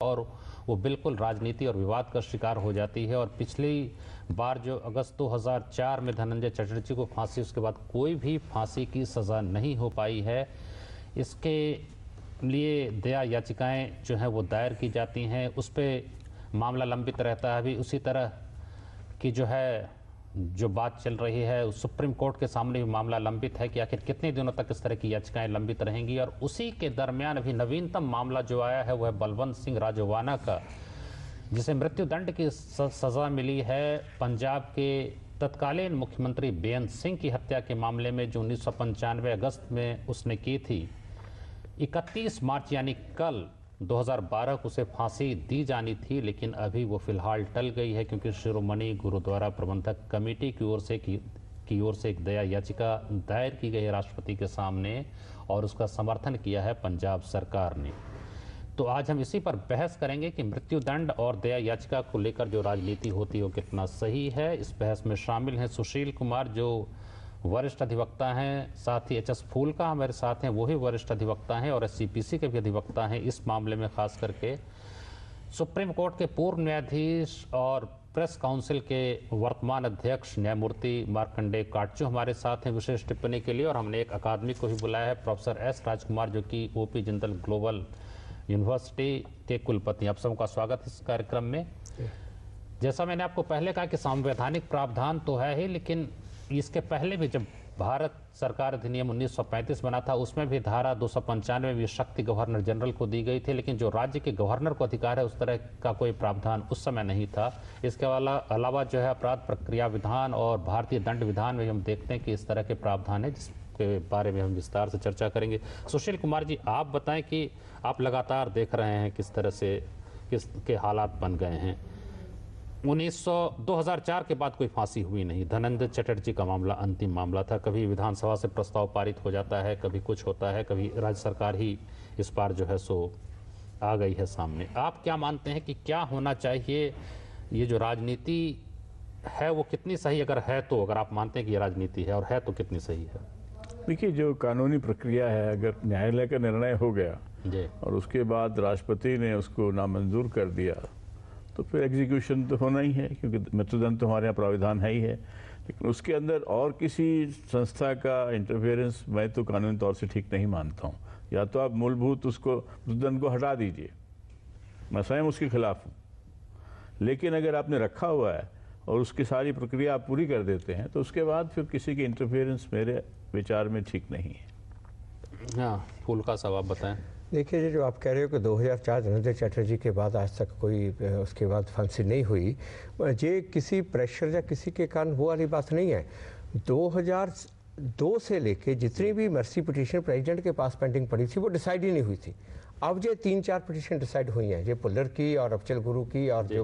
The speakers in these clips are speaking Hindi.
और वो बिल्कुल राजनीति और विवाद का शिकार हो जाती है। और पिछली बार जो अगस्त 2004 में धनंजय चटर्जी को फांसी, उसके बाद कोई भी फांसी की सज़ा नहीं हो पाई है। इसके लिए दया याचिकाएं जो हैं वो दायर की जाती हैं, उस पर मामला लंबित रहता है। अभी उसी तरह की जो बात चल रही है, सुप्रीम कोर्ट के सामने भी मामला लंबित है कि आखिर कितने दिनों तक इस तरह की याचिकाएं लंबित रहेंगी। और उसी के दरमियान अभी नवीनतम मामला जो आया है वो है बलवंत सिंह राजोवाना का, जिसे मृत्युदंड की सज़ा मिली है पंजाब के तत्कालीन मुख्यमंत्री बेअंत सिंह की हत्या के मामले में, जो 1995 अगस्त में उसने की थी। 31 मार्च यानी कल 2012 को उसे फांसी दी जानी थी, लेकिन अभी वो फिलहाल टल गई है, क्योंकि शिरोमणि गुरुद्वारा प्रबंधक कमेटी की ओर से एक दया याचिका दायर की गई है राष्ट्रपति के सामने, और उसका समर्थन किया है पंजाब सरकार ने। तो आज हम इसी पर बहस करेंगे कि मृत्युदंड और दया याचिका को लेकर जो राजनीति होती है वो कितना सही है। इस बहस में शामिल हैं सुशील कुमार, जो वरिष्ठ अधिवक्ता हैं, साथ ही एच.एस. फूलका हमारे साथ हैं, वो ही वरिष्ठ अधिवक्ता हैं और एसजीपीसी के भी अधिवक्ता हैं इस मामले में। खास करके सुप्रीम कोर्ट के पूर्व न्यायाधीश और प्रेस काउंसिल के वर्तमान अध्यक्ष न्यायमूर्ति मार्कंडेय काटजू हमारे साथ हैं विशेष टिप्पणी के लिए। और हमने एक अकादमी को भी बुलाया है, प्रोफेसर एस राजकुमार, जो कि ओपी जिंदल ग्लोबल यूनिवर्सिटी के कुलपति। आप सबका स्वागत इस कार्यक्रम में। जैसा मैंने आपको पहले कहा कि संवैधानिक प्रावधान तो है ही, लेकिन इसके पहले भी जब भारत सरकार अधिनियम 1935 बना था, उसमें भी धारा 295 में शक्ति गवर्नर जनरल को दी गई थी, लेकिन जो राज्य के गवर्नर को अधिकार है उस तरह का कोई प्रावधान उस समय नहीं था। इसके अलावा जो है अपराध प्रक्रिया विधान और भारतीय दंड विधान में हम देखते हैं कि इस तरह के प्रावधान है, जिसके बारे में हम विस्तार से चर्चा करेंगे। सुशील कुमार जी, आप बताएं कि आप लगातार देख रहे हैं किस तरह से किसके हालात बन गए हैं। 2004 के बाद कोई फांसी हुई नहीं। धनंजय चटर्जी का मामला अंतिम मामला था। कभी विधानसभा से प्रस्ताव पारित हो जाता है, कभी कुछ होता है, कभी राज्य सरकार ही इस बार जो है सो आ गई है सामने। आप क्या मानते हैं कि क्या होना चाहिए? ये जो राजनीति है वो कितनी सही, अगर है तो, अगर आप मानते हैं कि ये राजनीति है और है तो कितनी सही है? देखिए, जो कानूनी प्रक्रिया है, अगर न्यायालय का निर्णय हो गया और उसके बाद राष्ट्रपति ने उसको नामंजूर कर दिया, तो फिर एग्जीक्यूशन तो होना ही है, क्योंकि मृत्युदंड तो हमारे यहाँ प्राविधान है ही है। लेकिन उसके अंदर और किसी संस्था का इंटरफेरेंस मैं तो कानूनी तौर से ठीक नहीं मानता हूँ। या तो आप मूलभूत उसको मृत्युदंड को हटा दीजिए, मैं स्वयं उसके खिलाफ हूँ, लेकिन अगर आपने रखा हुआ है और उसकी सारी प्रक्रिया आप पूरी कर देते हैं, तो उसके बाद फिर किसी की इंटरफेरेंस मेरे विचार में ठीक नहीं है। हाँ, फूलका साहब आप बताएं। देखिए, जो आप कह रहे हो कि 2004 धनंजय चटर्जी के बाद आज तक कोई उसके बाद फांसी नहीं हुई, ये किसी प्रेशर या किसी के कारण वो वाली बात नहीं है। 2002 से लेके जितनी भी मर्सी पिटीशन प्रेसिडेंट के पास पेंडिंग पड़ी थी वो डिसाइड ही नहीं हुई थी। अब ये 3-4 पिटीशन डिसाइड हुई हैं, ये पुल्लर की और अफजल गुरु की और जो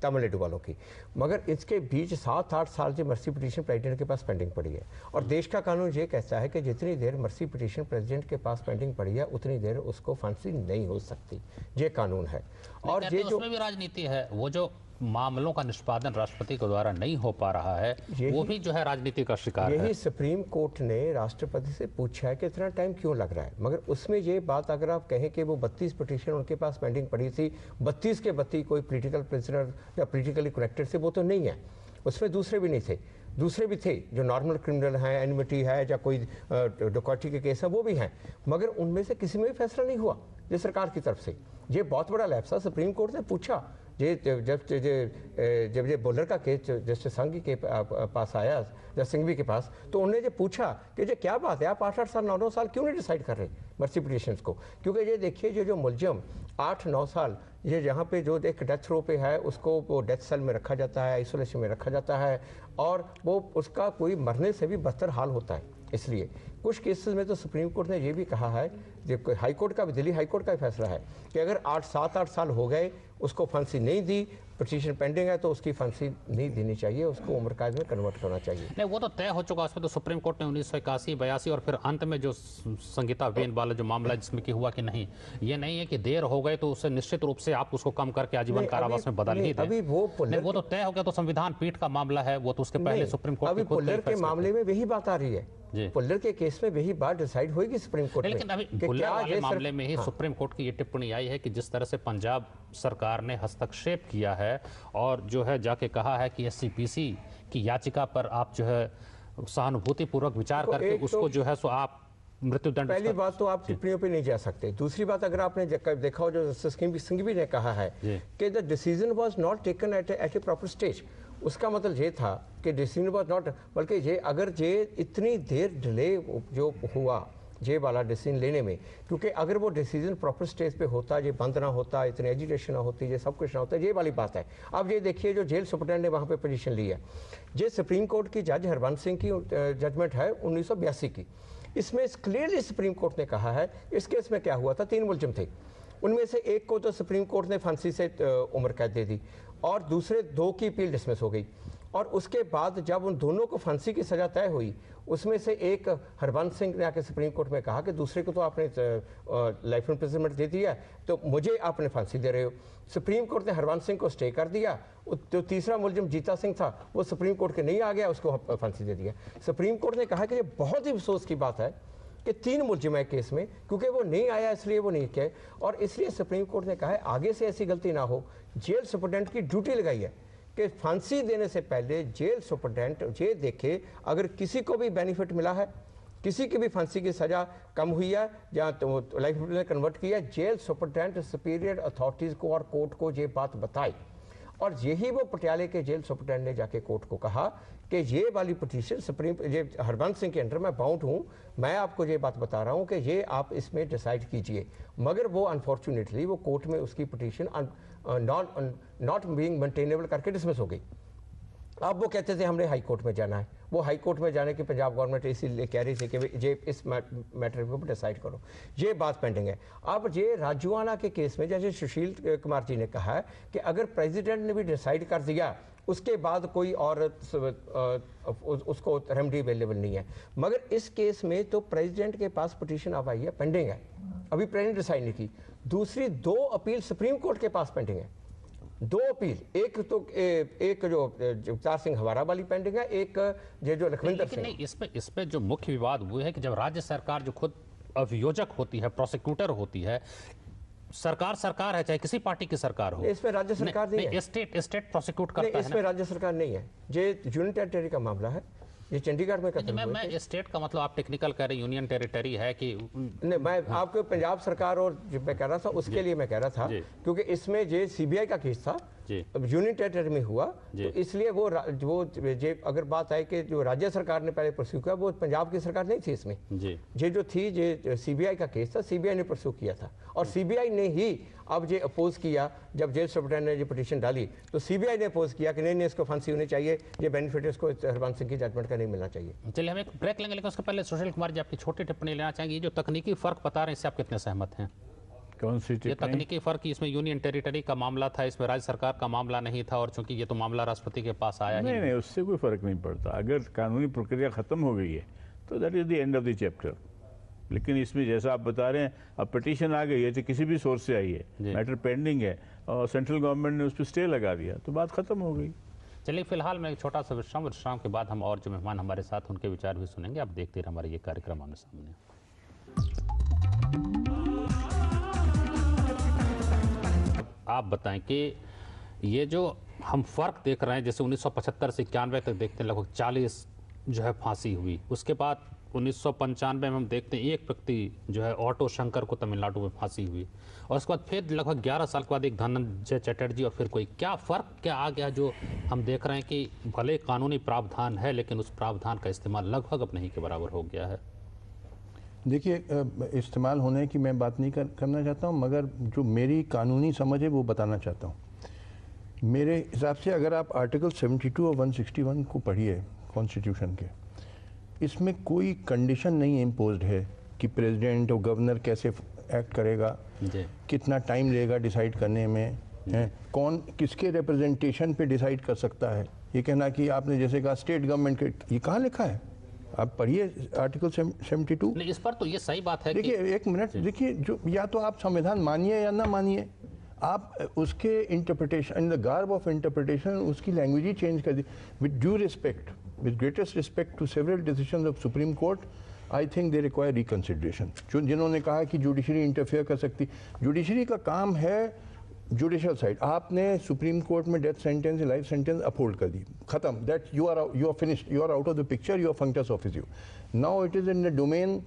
तमिलनाडु वालों की, मगर इसके बीच 7-8 साल जो मर्सी पिटीशन प्रेसिडेंट के पास पेंडिंग पड़ी है। और देश का कानून ये कहता है कि जितनी देर मर्सी पिटीशन प्रेसिडेंट के पास पेंडिंग पड़ी है उतनी देर उसको फांसी नहीं हो सकती, ये कानून है। और ये जो उसमें भी राजनीति है, वो जो मामलों का निष्पादन राष्ट्रपति के द्वारा नहीं हो पा रहा है, वो भी जो है राजनीति का शिकार है। यही सुप्रीम कोर्ट ने राष्ट्रपति से पूछा है कि इतना टाइम क्यों लग रहा है, मगर उसमें ये बात अगर आप कहें कि वो 32 पिटीशन उनके पास पेंडिंग पड़ी थी, 32 के 32 कोई पॉलिटिकल प्रिजनर या पॉलिटिकली कनेक्टेड थे, वो तो नहीं है। उसमें दूसरे भी नहीं थे, दूसरे भी थे जो नॉर्मल क्रिमिनल हैं, एनिमिटी है या कोई डकैती के केस है, वो भी हैं, मगर उनमें से किसी में भी फैसला नहीं हुआ ये सरकार की तरफ से। ये बहुत बड़ा लैप्स है। सुप्रीम कोर्ट ने पूछा जब ये बुल्लर का केस जस्टिस संघवी के पास आया, जस्टिस सिंघवी के पास, तो उन्होंने जो पूछा कि ये क्या बात है, आप 8-8 साल 9-9 साल क्यों नहीं डिसाइड कर रहे मर्सी पिटीशंस को? क्योंकि ये देखिए, ये जो मुलजिम 8-9 साल ये यहाँ पे जो एक डेथ रो पे है उसको वो डेथ सेल में रखा जाता है, आइसोलेशन में रखा जाता है, और वो उसका कोई मरने से भी बदतर हाल होता है। इसलिए कुछ केसेस में तो सुप्रीम कोर्ट ने ये भी कहा है, जब हाई कोर्ट का भी, दिल्ली हाई कोर्ट का भी फैसला है कि अगर 7-8 साल हो गए उसको फांसी नहीं दी, पिटीशन पेंडिंग है, तो उसकी फांसी नहीं देनी चाहिए, उसको उम्र कैद में कन्वर्ट करना चाहिए। नहीं, वो तो तय हो चुका। उसमें तो सुप्रीम कोर्ट ने 1981, 82 और फिर अंत में जो संगीता बेन वाला जो मामला जिसमें कि हुआ कि नहीं, ये नहीं है कि देर हो गए तो उससे निश्चित रूप से आप उसको कम करके आजीवन कारावास में बदल ही दें। अभी वो तो तय हो गया, तो संविधान पीठ का मामला है, वो तो उसके पहले सुप्रीम कोर्ट अभी पुल्लर के मामले में वही बात आ रही है पुल्लर के केस में वही बात डिसाइड होगी सुप्रीम कोर्ट में। लेकिन अभी पुल्लर वाले मामले में ही सुप्रीम कोर्ट की ये टिप्पणी आई है कि जिस तरह से पंजाब सरकार ने हस्तक्षेप किया है और जो है जाके कहा है कि एससीपीसी की याचिका पर आप जो है सहानुभूतिपूर्वक विचार करके उसको जो है सो आप मृत्युदंड। पहली बात तो आप टिप्पणियों पे नहीं जा सकते। दूसरी बात, अगर आपने देखा हो, जो जस्टिस सिंघवी ने कहा है कि the decision was not taken at a proper stage, उसका मतलब ये था कि डिसीजन वाज नॉट, बल्कि ये अगर ये इतनी देर डिले जो हुआ ये वाला डिसीजन लेने में, क्योंकि अगर वो डिसीजन प्रॉपर स्टेज पे होता, ये बंद ना होता, इतनी एजिटेशन ना होती, ये सब कुछ ना होता, ये वाली बात है। अब ये देखिए जो जेल सुपरटेंडेंट ने वहाँ पे पोजीशन ली है, ये सुप्रीम कोर्ट की जज हरबंस सिंह की जजमेंट है 1982 की। इसमें क्लियरली सुप्रीम कोर्ट ने कहा है, इस केस में क्या हुआ था, 3 मुलजिम थे, उनमें से एक को तो सुप्रीम कोर्ट ने फांसी से उम्र कैद दे दी और दूसरे 2 की अपील डिसमिस हो गई। और उसके बाद जब उन दोनों को फांसी की सज़ा तय हुई, उसमें से एक हरबंस सिंह ने आके सुप्रीम कोर्ट में कहा कि दूसरे को तो आपने लाइफ इम्प्रिजनमेंट दे दिया, तो मुझे आपने फांसी दे रहे हो। सुप्रीम कोर्ट ने हरबंस सिंह को स्टे कर दिया। जो तीसरा मुलजिम जीता सिंह था वो सुप्रीम कोर्ट के नहीं आ गया, उसको फांसी दे दिया। सुप्रीम कोर्ट ने कहा कि ये बहुत ही अफसोस की बात है कि 3 मुलजिम है केस में, क्योंकि वो नहीं आया इसलिए वो नहीं किया, और इसलिए सुप्रीम कोर्ट ने कहा है आगे से ऐसी गलती ना हो। जेल सुपरटेंडेंट की ड्यूटी लगाई है कि फांसी देने से पहले जेल सुपरटेंडेंट ये देखे अगर किसी को भी बेनिफिट मिला है, किसी की भी फांसी की सज़ा कम हुई है या तो लाइफ में कन्वर्ट किया, जेल सुपरटेंडेंट सुपीरियर अथॉरिटीज़ को और कोर्ट को ये बात बताई। और यही वो पटियाले के जेल सुपरटेंडेंट ने जाके कोर्ट को कहा कि ये वाली पिटीशन सुप्रीम, ये हरबंस सिंह के अंडर मैं बाउंड हूँ, मैं आपको ये बात बता रहा हूँ कि ये आप इसमें डिसाइड कीजिए। मगर वो अनफॉर्चुनेटली वो कोर्ट में उसकी पिटीशन नॉट बीइंग मेंटेनेबल करके डिसमिस हो गई। अब वो कहते थे हमने हाई कोर्ट में जाना है, वो हाई कोर्ट में जाने की पंजाब गवर्नमेंट इसीलिए कह रही थी कि ये इस मैटर के ऊपर डिसाइड करो, ये बात पेंडिंग है। अब ये राजूआना के केस में जैसे सुशील कुमार जी ने कहा है कि अगर प्रेसिडेंट ने भी डिसाइड कर दिया उसके बाद कोई और उसको रेमेडी अवेलेबल नहीं है, मगर इस केस में तो प्रेसिडेंट के पास पिटीशन अब आई है, पेंडिंग है, अभी प्रेसिडेंट डिसाइड नहीं की। दूसरी 2 अपील सुप्रीम कोर्ट के पास पेंडिंग है, 2 अपील, एक तो एक जो अवतार सिंह हवारा वाली पेंडिंग है, एक ये जो लखविंदर सिंह। नहीं, इसमें जो मुख्य विवाद वो है कि जब राज्य सरकार जो खुद अभियोजक होती है, प्रोसिक्यूटर होती है, सरकार है चाहे किसी पार्टी की सरकार हो, इसमें राज्य सरकार नहीं है, स्टेट प्रोसिक्यूट करता है, इसमें राज्य सरकार नहीं है, ये यूनियन टेरिटरी का मामला है, ये चंडीगढ़ में करते हैं। मैं स्टेट का मतलब आप टेक्निकल कह रहे हैं, यूनियन टेरिटरी है कि नहीं, मैं आपको पंजाब सरकार और जो मैं कह रहा था उसके लिए मैं कह रहा था, क्योंकि इसमें ये सीबीआई का केस था, यूनियन टेरिटरी में हुआ, तो इसलिए वो अगर बात आए कि जो राज्य सरकार ने पहले परस्यू किया, वो पंजाब की सरकार नहीं थी इसमें, ये जो थी ये सीबीआई का केस था, सीबीआई ने परस्यू किया था, और सीबीआई ने ही अब ये अपोज किया। जब जेल सुपरटेंडेंट ने ये पिटीशन डाली तो सीबीआई ने अपोज किया कि नहीं इसको फांसी होनी चाहिए, ये बेनिफिट इसको हरबंस सिंह की जजमेंट का नहीं मिलना चाहिए। चलिए हम एक ब्रेक लेंगे, लेकिन उसके पहले सुशील कुमार जी आपकी छोटी टिप्पणी लेना चाहेंगे। ये जो तकनीकी फर्क बता रहे हैं इससे आप कितने सहमत हैं? कौन सी ये तकनीकी फर्क, इसमें यूनियन टेरिटरी का मामला था, इसमें राज्य सरकार का मामला नहीं था, और चूंकि ये तो मामला राष्ट्रपति के पास आया नहीं, उससे कोई फर्क नहीं पड़ता। अगर कानूनी प्रक्रिया खत्म हो गई है तो that is the end of the chapter. लेकिन इसमें जैसा आप बता रहे हैं, अब पिटीशन आ गई है तो किसी भी सोर्स से आई है, मैटर पेंडिंग है और सेंट्रल गवर्नमेंट ने उस पर स्टे लगा दिया तो बात खत्म हो गई। चलिए फिलहाल मैं एक छोटा सा विश्राम के बाद हम और जो मेहमान हमारे साथ उनके विचार भी सुनेंगे। आप देखते रहिए हमारे ये कार्यक्रम आमने सामने। आप बताएं कि ये जो हम फ़र्क देख रहे हैं, जैसे 1975 से 91 तक देखते हैं लगभग 40 जो है फांसी हुई, उसके बाद 1995 में हम देखते हैं एक व्यक्ति जो है ऑटो शंकर को तमिलनाडु में फांसी हुई, और उसके बाद फिर लगभग 11 साल के बाद एक धनंजय चटर्जी, और फिर कोई क्या फ़र्क क्या आ गया जो हम देख रहे हैं कि भले कानूनी प्रावधान है लेकिन उस प्रावधान का इस्तेमाल लगभग अब नहीं के बराबर हो गया है। देखिए, इस्तेमाल होने की मैं बात नहीं करना चाहता हूँ, मगर जो मेरी कानूनी समझ है वो बताना चाहता हूँ। मेरे हिसाब से अगर आप आर्टिकल 72 और 161 को पढ़िए कॉन्स्टिट्यूशन के, इसमें कोई कंडीशन नहीं इम्पोज्ड है कि प्रेसिडेंट और गवर्नर कैसे एक्ट करेगा, कितना टाइम लेगा डिसाइड करने में, है कौन किसके रिप्रेजेंटेशन पे डिसाइड कर सकता है। ये कहना कि आपने जैसे कहा स्टेट गवर्नमेंट के, ये कहाँ लिखा है? आप पढ़िए आर्टिकल 72। नहीं, इस पर तो ये सही बात है। देखिए एक मिनट, देखिए जो या तो आप संविधान मानिए या ना मानिए, आप उसके interpretation in the garb of interpretation उसकी लैंग्वेज ही चेंज कर दी। With due respect, with greatest respect to several decisions of Supreme Court, I think they require reconsideration. जिन्होंने कहा कि जुडिशरी इंटरफेयर कर सकती, जुडिशरी का काम है जुडिशल साइड. आपने सुप्रीम कोर्ट में death sentence life sentence uphold कर दी, खत्म. That you are finished, you are out of the picture, your functions of you. Now it is in the domain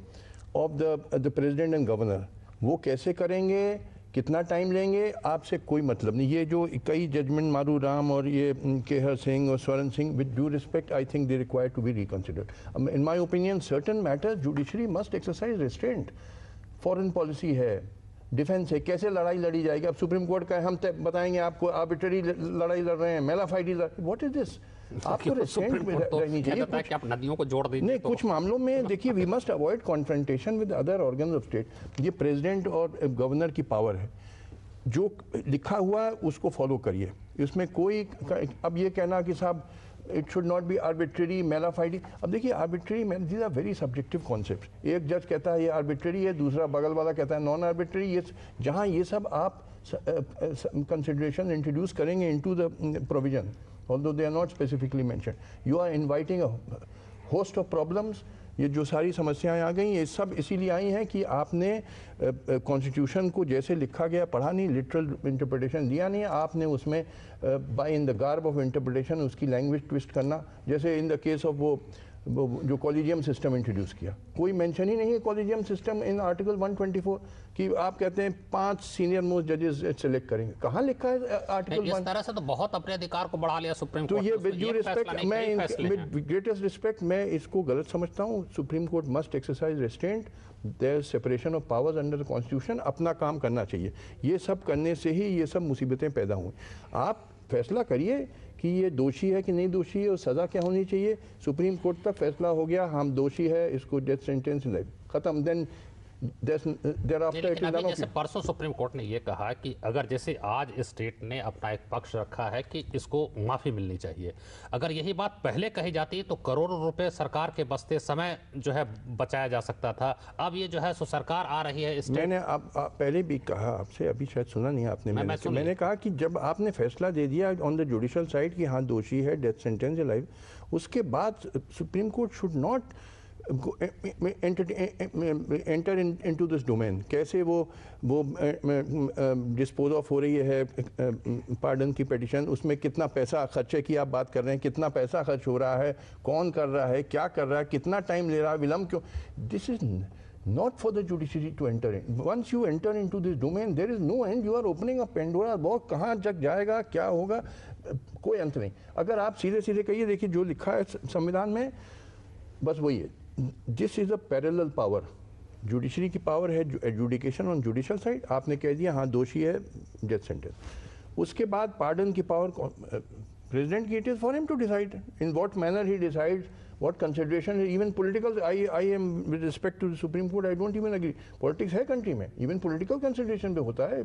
of the president and governor. वो कैसे करेंगे, कितना टाइम लेंगे, आपसे कोई मतलब नहीं. ये जो कई जजमेंट मारू राम और ये केहर सिंह और Swaran Singh, with due respect, I think they require to be reconsidered. In my opinion certain matters judiciary must exercise restraint. Foreign policy है, डिफेंस है, कैसे लड़ाई लड़ी जाएगी. अब सुप्रीम कोर्ट का हम बताएंगे आपको आर्बिट्ररी लड़ाई लड़ रहे हैं, मेलाफाइडी, व्हाट इज दिस. आपको रेस्ट्रेंट में रहनी चाहिए. कि आप नदियों को जोड़ दीजिए. नहीं, कुछ मामलों में देखिए, we must avoid confrontation with other organs of state. ये प्रेसिडेंट और गवर्नर की पावर है, जो लिखा हुआ है उसको फॉलो करिए. इसमें कोई अब ये कहना कि साहब it should not be arbitrary, mala fide. अब देखिए arbitrary, these are very subjective concept. एक जज कहता है ये आर्बिट्ररी है, दूसरा बगल वाला कहता है नॉन आर्बिट्ररी. ये जहाँ ये सब आप कंसिडरेशन इंट्रोड्यूस करेंगे into the provision, although they are not specifically mentioned, you are inviting a host of problems. ये जो सारी समस्याएं आ गई, ये सब इसीलिए आई हैं कि आपने कॉन्स्टिट्यूशन को जैसे लिखा गया पढ़ा नहीं, लिटरल इंटरप्रिटेशन दिया नहीं. आपने उसमें by in the garb of interpretation उसकी लैंग्वेज ट्विस्ट करना. जैसे इन द केस ऑफ वो जो कॉलेजियम सिस्टम इंट्रोड्यूस किया, कोई मेंशन ही नहीं है कॉलेजियम सिस्टम इन आर्टिकल 124 कि आप कहते हैं 5 सीनियर मोस्ट जजेस सेलेक्ट करेंगे. कहाँ लिखा है आर्टिकल 1? इस तरह से तो बहुत अपने अधिकार को बढ़ा लिया सुप्रीम कोर्ट. तो ये विद ड्यू रिस्पेक्ट, मैं विद ग्रेटेस्ट रिस्पेक्ट मैं इसको गलत समझता हूँ. Supreme court must exercise restraint. There separation of powers under the constitution. अपना काम करना चाहिए. ये सब करने से ही ये सब मुसीबतें पैदा हुई. आप फैसला करिए कि ये दोषी है कि नहीं दोषी है और सज़ा क्या होनी चाहिए. सुप्रीम कोर्ट तक फैसला हो गया, हम दोषी है, इसको डेथ सेंटेंस खत्म. देन जैसे परसों सुप्रीम कोर्ट ने ये कहा कि अगर जैसे आज स्टेट ने अपना एक पक्ष रखा है कि इसको माफी मिलनी चाहिए, अगर यही बात पहले कही जाती तो करोड़ों रुपए सरकार के बचते समय जो है बचाया जा सकता था. अब ये जो है सो सरकार आ रही है. मैंने आप पहले भी कहा आपसे, अभी शायद सुना नहीं आपने. मैंने कहा कि जब आपने फैसला दे दिया ऑन द जुडिशियल साइड कि हाँ दोषी है, डेथ सेंटेंस है लाइफ, उसके बाद supreme court should not enter into this domain. कैसे वो डिस्पोज ऑफ हो रही है पार्डन की पिटीशन, उसमें कितना पैसा खर्चे की आप बात कर रहे हैं, कितना पैसा खर्च हो रहा है, कौन कर रहा है, क्या कर रहा है, कितना टाइम ले रहा है, विलम्ब क्यों. This is not for the judiciary to enter in. Once you enter into this domain, there is no end. You are opening a Pandora box. कहाँ जग जाएगा, क्या होगा, कोई अंत नहीं. अगर आप सीधे सीधे कहिए, देखिए जो लिखा है संविधान में, बस वही है. This is a parallel power. Judiciary की पावर है एडजुडिकेशन ऑन जुडिशियल साइड. आपने कह दिया हाँ दोषी है, डेथ सेंटेंस. उसके बाद पार्डन की पावर प्रेसिडेंट की. It is for him to decide in what manner he decides, what consideration, even political. I am with respect to the Supreme Court, I don't even agree. Politics है कंट्री में, even political consideration पे होता है.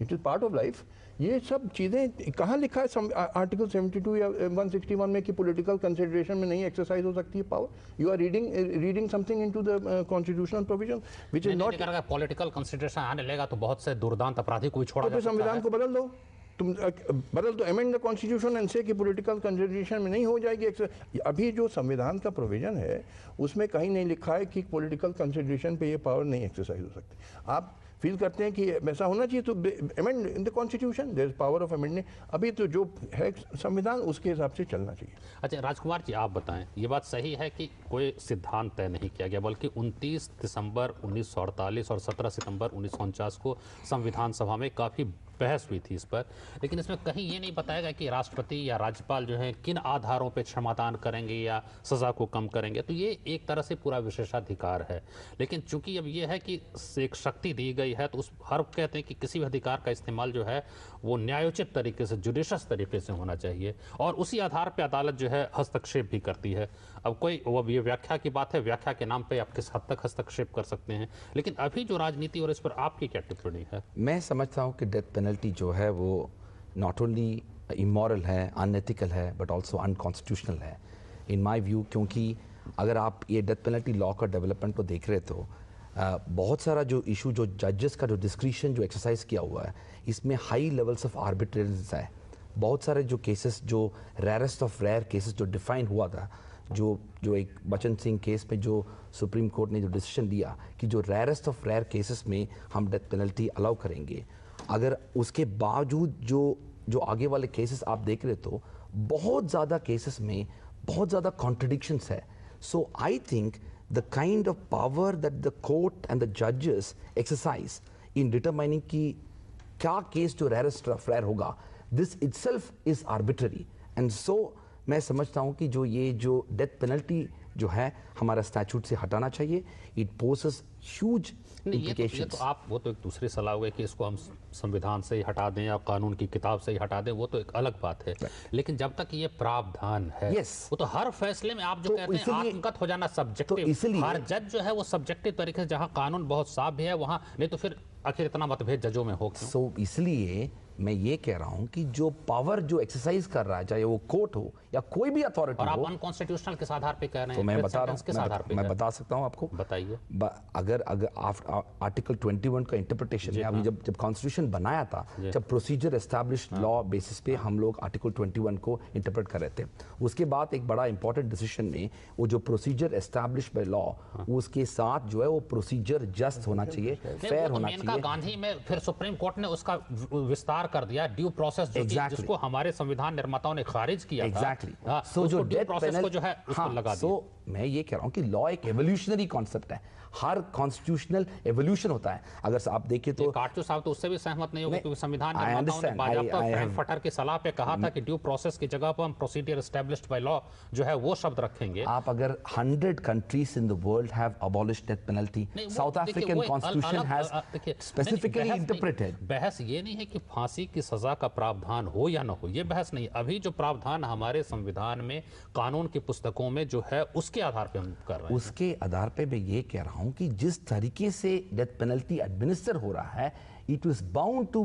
It is part of life. ये सब चीज़ें कहाँ लिखा है आर्टिकल 72 या 161 में कि political consideration में नहीं एक्सरसाइज हो सकती है power. You are reading something into the constitutional provision which is not. अगर political consideration आने लेगा तो बहुत से दुर्दांत अपराधी को भी छोड़ा जा सकता है. संविधान को बदल दो, तुम बदल दो, अमेंड द कॉन्स्टिट्यूशन एंड से कि पॉलिटिकल कंसिडरेशन में नहीं हो जाएगी. अभी जो संविधान का प्रोविजन है उसमें कहीं नहीं लिखा है कि पॉलिटिकल कंसिडरेशन पे ये पावर नहीं एक्सरसाइज हो सकती. आप फील करते हैं कि वैसा होना चाहिए तो amend in the constitution, there is power of amendment. अभी तो जो है संविधान उसके हिसाब से चलना चाहिए. अच्छा राजकुमार जी, आप बताएं, ये बात सही है कि कोई सिद्धांत तय नहीं किया गया, बल्कि 29 दिसंबर 1948 और 17 सितंबर 1949 को संविधान सभा में काफ़ी बहस हुई थी इस पर, लेकिन इसमें कहीं ये नहीं बताया गया कि राष्ट्रपति या राज्यपाल जो है किन आधारों पर क्षमादान करेंगे या सज़ा को कम करेंगे. तो ये एक तरह से पूरा विशेषाधिकार है, लेकिन चूंकि अब ये है कि एक शक्ति दी गई है तो उस हर कहते हैं कि किसी भी अधिकार का इस्तेमाल जो है वो न्यायोचित तरीके से, जुडिशियस तरीके से होना चाहिए, और उसी आधार पर अदालत जो है हस्तक्षेप भी करती है. अब कोई वो ये व्याख्या की बात है, व्याख्या के नाम पे आप किस हद तक हस्तक्षेप कर सकते हैं, लेकिन अभी जो राजनीति और इस पर आपकी क्या टिप्पणी है? मैं समझता हूँ कि डेथ पेनल्टी जो है वो नॉट ओनली इमोरल है, अनएथिकल है, बट ऑल्सो अनकॉन्स्टिट्यूशनल है इन माई व्यू. क्योंकि अगर आप ये डेथ पेनल्टी लॉ का डेवलपमेंट को देख रहे तो बहुत सारा जो इशू, जो जजेस का जो डिस्क्रिशन जो एक्सरसाइज किया हुआ है, इसमें हाई लेवल्स ऑफ आर्बिट्रेरीज है. बहुत सारे जो केसेस, जो रेयरेस्ट ऑफ रेयर केसेस जो डिफाइन हुआ था, जो एक बचन सिंह केस में जो सुप्रीम कोर्ट ने जो डिसीजन दिया कि जो रेयरेस्ट ऑफ रेयर केसेस में हम डेथ पेनल्टी अलाउ करेंगे, अगर उसके बावजूद जो आगे वाले केसेस आप देख रहे तो बहुत ज़्यादा केसेस में बहुत ज़्यादा कॉन्ट्रडिक्शंस है. So I think the kind of power that the court and the जजेस एक्सरसाइज इन डिटरमाइनिंग कि क्या केस जो रेयरेस्ट ऑफ रेयर होगा, this itself is arbitrary. And so मैं समझता हूं कि जो डेथ पेनल्टी जो है हमारा स्टैट्यूट से हटाना चाहिए. इट पोसेस ह्यूज ये तो आप वो तो एक दूसरी सलाह हुई कि इसको हम संविधान से ही हटा दें या कानून की किताब से ही हटा दें, वो तो एक अलग बात है. लेकिन जब तक ये प्रावधान है, वो तो हर फैसले में आप जो कहते हैं आत्मगत हो जाना सब्जेक्टिव, हर जज जो है वो सब्जेक्टिव तरीके से, जहां कानून बहुत साफ भी है वहां, नहीं तो फिर आखिर इतना मतभेद जजों में हो क्यों? सो इसलिए मैं ये कह रहा हूं कि जो पावर जो एक्सरसाइज कर रहा है, चाहे वो कोर्ट हो या कोई भी अथॉरिटी हो, और आप अनकॉन्स्टिट्यूशनल किस आधार पे कह रहे हैं? तो मैं बता रहा हूं, मैं बता सकता हूं आपको. बताइए. अगर आर्टिकल 21 का इंटरप्रिटेशन है, अभी जब कॉन्स्टिट्यूशन बनाया था, जब प्रोसीजर एस्टैब्लिश लॉ बेसिस पे हम लोग आर्टिकल 21 को इंटरप्रेट कर रहे थे, उसके बाद एक बड़ा इंपॉर्टेंट डिसीजन में वो जो प्रोसीजर एस्टैब्लिश बाय लॉ, उसके साथ जो है वो प्रोसीजर जस्ट होना चाहिए, फेयर होना चाहिए. गांधी में फिर सुप्रीम कोर्ट ने उसका विस्तार कर दिया, ड्यू प्रोसेस जिसको हमारे संविधान निर्माताओं ने खारिज किया था. सो जो डेथ प्रोसेस को जो है उसको लगा दिया. मैं ये कह रहा हूं कि लॉ एक एवोल्यूशनरी कॉन्सेप्ट है, हर कॉन्स्टिट्यूशनल एवोल्यूशन होता है. अगर आप देखिए तो काटजू साहब तो उससे भी सहमत नहीं होंगे, क्योंकि संविधान निर्माताओं ने बाकायदा फ्रैंकफर्टर की सलाह पे कहा था कि ड्यू प्रोसेस की जगह पर हम प्रोसीजर एस्टैब्लिश्ड बाय लॉ जो है वो शब्द रखेंगे. आप अगर 100 countries in the world have abolished death penalty, south African constitution has specifically interpreted. बहस ये नहीं है कि फांसी की सजा का प्रावधान हो या न हो, ये बहस नहीं. अभी जो प्रावधान हमारे संविधान में, कानून की पुस्तकों में जो है, उसके आधार पे हम कर रहे हैं. उसके आधार पे मैं ये कह रहा हूं कि जिस तरीके से डेथ पेनल्टी एडमिनिस्टर हो रहा है, it is bound to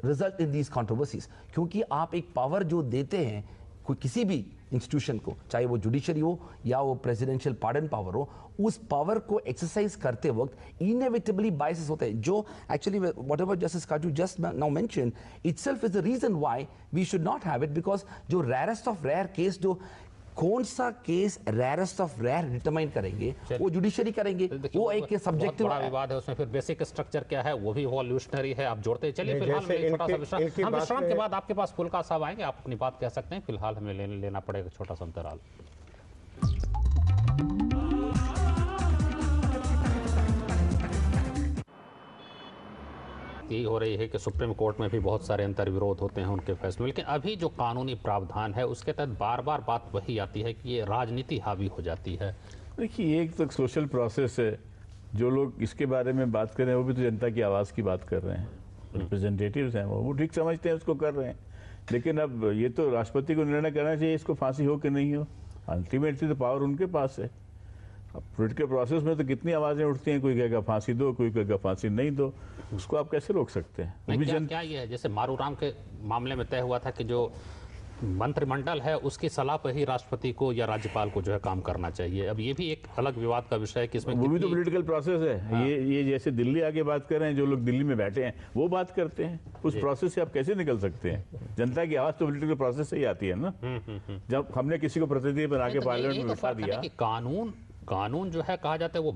result in these controversies. क्योंकि आप एक पावर जो देते हैं कोई किसी भी इंस्टीट्यूशन को, चाहे वो जुडिशरी हो या वो प्रेसिडेंशियल पार्डन पावर हो, उस पावर को एक्सरसाइज करते वक्त इनएविटेबली बायसेस होते हैं, जो actually whatever justice Katju just now mention itself is the reason why we should not have it. Because जो रेयरेस्ट ऑफ रेयर केस, जो कौन सा case rarest of rare determine करेंगे, वो जुडिशरी करेंगे. वो एक सब्जेक्टिव बड़ा विवाद है उसमें. फिर बेसिक स्ट्रक्चर क्या है वो भी इवोल्यूशनरी है, आप जोड़ते चलिए. फिलहाल में छोटा सा विश्राम, हम विश्राम के बाद आपके पास फुल्का साहब आएंगे, आप अपनी बात कह सकते हैं. फिलहाल हमें लेना पड़ेगा छोटा सा अंतराल. यही हो रही है कि सुप्रीम कोर्ट में भी बहुत सारे अंतर विरोध होते हैं उनके फैसले, लेकिन अभी जो कानूनी प्रावधान है उसके तहत बार बार बात वही आती है कि ये राजनीति हावी हो जाती है. देखिए, एक तो सोशल प्रोसेस है, जो लोग इसके बारे में बात कर रहे हैं वो भी तो जनता की आवाज़ की बात कर रहे हैं, रिप्रेजेंटेटिव्स हैं, वो ठीक समझते हैं, उसको कर रहे हैं. लेकिन अब ये तो राष्ट्रपति को निर्णय करना चाहिए इसको फांसी हो कि नहीं हो. अल्टीमेटली तो पावर उनके पास है. अब पॉलिटिकल प्रोसेस में तो कितनी आवाज़ें उठती हैं, कोई कहेगा फांसी दो, कोई कहेगा फांसी नहीं दो. उसको आप कैसे रोक सकते हैं? क्या ये है, जैसे मारूराम के मामले में तय हुआ था कि जो मंत्रिमंडल है उसकी सलाह पर ही राष्ट्रपति को या राज्यपाल को जो है काम करना चाहिए. अब ये भी एक अलग विवाद का विषय है कि इसमें वो भी तो पॉलिटिकल प्रोसेस है. हाँ. ये जैसे दिल्ली आके बात कर रहे हैं, जो लोग दिल्ली में बैठे हैं वो बात करते हैं. उस प्रोसेस से आप कैसे निकल सकते हैं? जनता की आवाज तो पॉलिटिकल प्रोसेस से ही आती है ना. जब हमने किसी को प्रतिनिधि बना के पार्लियामेंट में बिठा दिया. कानून जो है कहा जाता है वो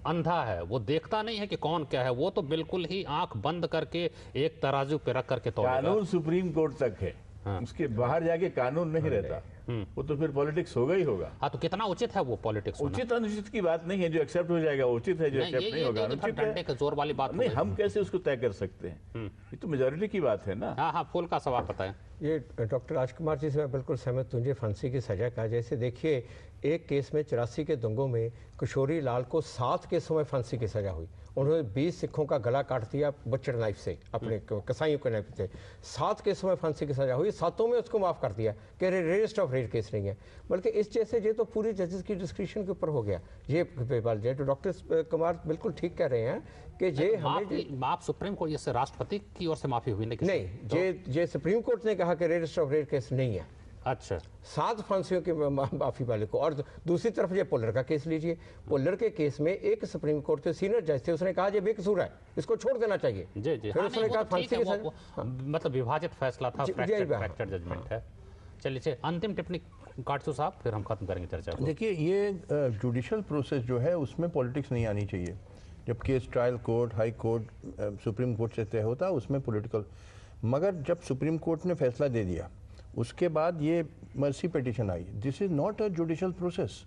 अंधा है, वो देखता नहीं है कि कौन क्या है, वो तो बिल्कुल ही आंख बंद करके एक तराजू पे रख करके तोलेगा. कानून सुप्रीम कोर्ट तक है. हाँ. उसके बाहर जाके कानून नहीं रहता. वो तो फिर पॉलिटिक्स होगा ही होगा. हाँ, तो कितना उचित है वो पॉलिटिक्स? उचित अनुचित की बात नहीं है, जो एक्सेप्ट हो जाएगा उचित है, जो एक्सेप्ट नहीं होगा अनुचित है. तो जोर वाली बात नहीं, हम कैसे उसको तय कर सकते हैं? ये तो मेजॉरिटी की बात है ना. हाँ, फुल का सवाल बताएं. ये डॉक्टर राजकुमार जी से मैं बिल्कुल सहमत हूँ. फांसी की सजा का जैसे देखिए, एक केस में 84 के दंगों में किशोरी लाल को 7 केसों में फांसी की सजा हुई. उन्होंने 20 सिखों का गला काट दिया बचर नाइफ से, अपने कसाईयों के नाइफ से. 7 केसों में फांसी की सजा हुई, 7 में उसको माफ कर दिया कि रेयरेस्ट ऑफ रेयर केस नहीं है. बल्कि इस जैसे ये तो पूरी जजेस की डिस्क्रिप्शन के ऊपर हो गया. ये तो डॉक्टर कुमार बिल्कुल ठीक कह रहे हैं कि ये हमें आप सुप्रीम कोर्ट जैसे राष्ट्रपति की ओर से माफी हुई नहीं, ये सुप्रीम कोर्ट ने कहा कि रेयरेस्ट ऑफ रेयर केस नहीं है. अच्छा, 7 फांसियों के माफी वाले को. और दूसरी तरफ ये पुल्लर का केस लीजिए. पुल्लर के केस में एक सुप्रीम कोर्ट के सीनियर जज थे, उसने कहा ये बेकसूर है, इसको छोड़ देना चाहिए. जी. फिर उसने कहा फांसी की सजा, मतलब विभाजित फैसला था, फ्रैक्चर जजमेंट है. चलिए, अंतिम टिप्पणी काटसू साहब, फिर हम खत्म करेंगे चर्चा को। देखिए, ये जुडिशल प्रोसेस जो है उसमें पॉलिटिक्स नहीं आनी चाहिए। जब case trial court, high court, supreme court से तय होता है उसमें पॉलिटिकल, मगर जब सुप्रीम कोर्ट ने फैसला दे दिया उसके बाद ये mercy petition I, this is not a judicial process.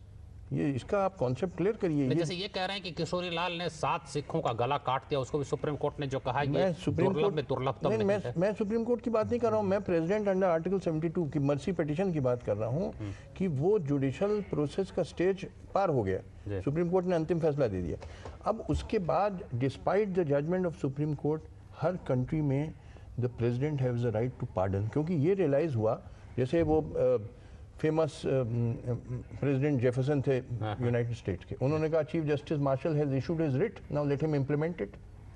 ये इसका आप कॉन्सेप्ट क्लियर करिए। जैसे ये कह रहे हैं कि किशोरी लाल ने 7 सिखों का गला काट दिया, उसको भी सुप्रीम कोर्ट ने जो कहा है मैं सुप्रीम कोर्ट में दुर्लभतम नहीं, नहीं है। मैं सुप्रीम कोर्ट की बात नहीं कर रहा हूँ, मैं प्रेसिडेंट अंडर आर्टिकल 72 की मर्सी पिटीशन की बात कर रहा हूँ कि वो जुडिशल प्रोसेस का स्टेज पार हो गया, सुप्रीम कोर्ट ने अंतिम फैसला दे दिया। अब उसके बाद despite the judgement of supreme court, हर कंट्री में the president have the right to pardon, क्योंकि ये रियलाइज हुआ, जैसे वो फेमस प्रेसिडेंट जेफरसन थे यूनाइटेड स्टेट्स के, उन्होंने कहा chief justice Marshall has issued his writ, now let him implement it,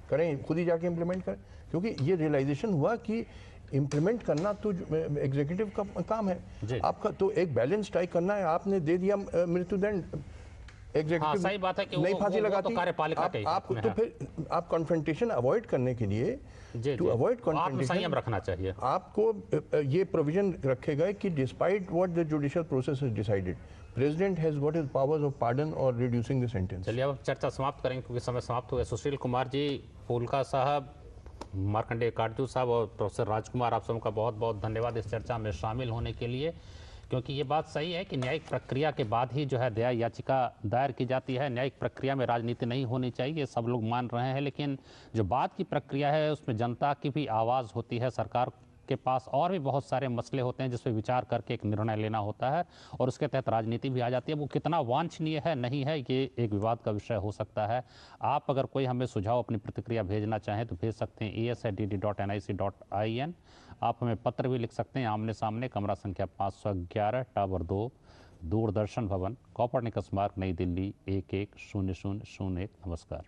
करें खुद ही जाके इम्प्लीमेंट करें, क्योंकि ये रियलाइजेशन हुआ कि इम्प्लीमेंट करना तो एग्जीक्यूटिव का काम है। आपका तो एक बैलेंस स्ट्राइक करना है, आपने दे दिया मृत्युदंड, एग्जीक्यूटिव सही बात है कि नई फांसी लगाती, तो कार्यपालिका आप तो फिर आप कन्फ्रंटेशन अवॉइड करने के लिए, टू अवॉइड कन्फ्रंटेशन, संयम रखना चाहिए। आपको ये प्रोविजन रखे गए कि despite what the judicial process has decided, president has got his powers of pardon और रिड्यूसिंग द सेंटेंस। चलिए अब चर्चा समाप्त करेंगे क्योंकि समय समाप्त हो गया। सुशील कुमार जी, फूलका साहब, मार्कंडेय काटजू साहब और प्रोफेसर राजकुमार, आप सबका बहुत बहुत धन्यवाद इस चर्चा में शामिल होने के लिए, क्योंकि ये बात सही है कि न्यायिक प्रक्रिया के बाद ही जो है दया याचिका दायर की जाती है। न्यायिक प्रक्रिया में राजनीति नहीं होनी चाहिए, ये सब लोग मान रहे हैं, लेकिन जो बाद की प्रक्रिया है उसमें जनता की भी आवाज़ होती है, सरकार के पास और भी बहुत सारे मसले होते हैं जिस पर विचार करके एक निर्णय लेना होता है और उसके तहत राजनीति भी आ जाती है। वो कितना वांछनीय है नहीं है ये एक विवाद का विषय हो सकता है। आप अगर कोई हमें सुझाव, अपनी प्रतिक्रिया भेजना चाहें तो भेज सकते हैं es@dd.nic.in। आप हमें पत्र भी लिख सकते हैं आमने सामने, कमरा संख्या 511, टावर 2, दूरदर्शन भवन, कॉपरनिकस मार्ग, नई दिल्ली 110001। नमस्कार।